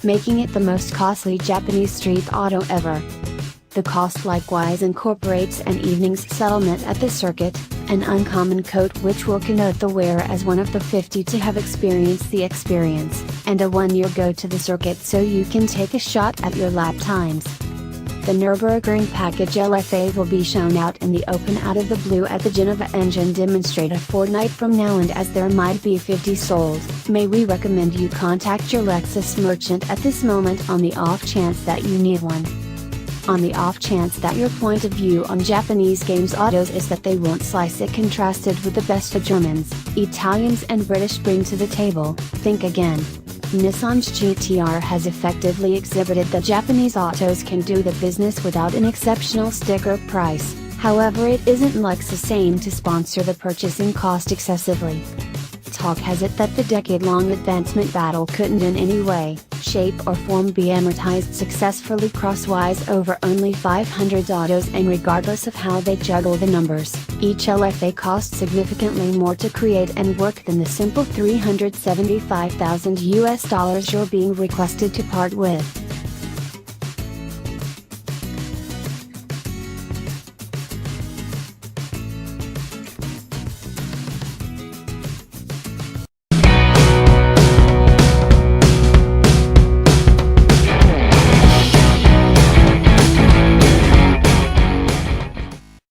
making it the most costly Japanese street auto ever. The cost likewise incorporates an evening's settlement at the circuit, an uncommon coat which will connote the wearer as one of the 50 to have experienced the experience, and a one-year go to the circuit so you can take a shot at your lap times. The Nürburgring Package LFA will be shown out in the open out of the blue at the Geneva Engine Demonstrate a fortnight from now, and as there might be 50 sold, may we recommend you contact your Lexus merchant at this moment on the off chance that you need one. On the off chance that your point of view on Japanese games autos is that they won't slice it contrasted with the best the Germans, Italians and British bring to the table, think again. Nissan's GTR has effectively exhibited that Japanese autos can do the business without an exceptional sticker price, however it isn't Lexus' aim to sponsor the purchasing cost excessively. Talk has it that the decade-long advancement battle couldn't in any way, shape or form be amortized successfully crosswise over only 500 autos, and regardless of how they juggle the numbers, each LFA costs significantly more to create and work than the simple $375,000 you're being requested to part with.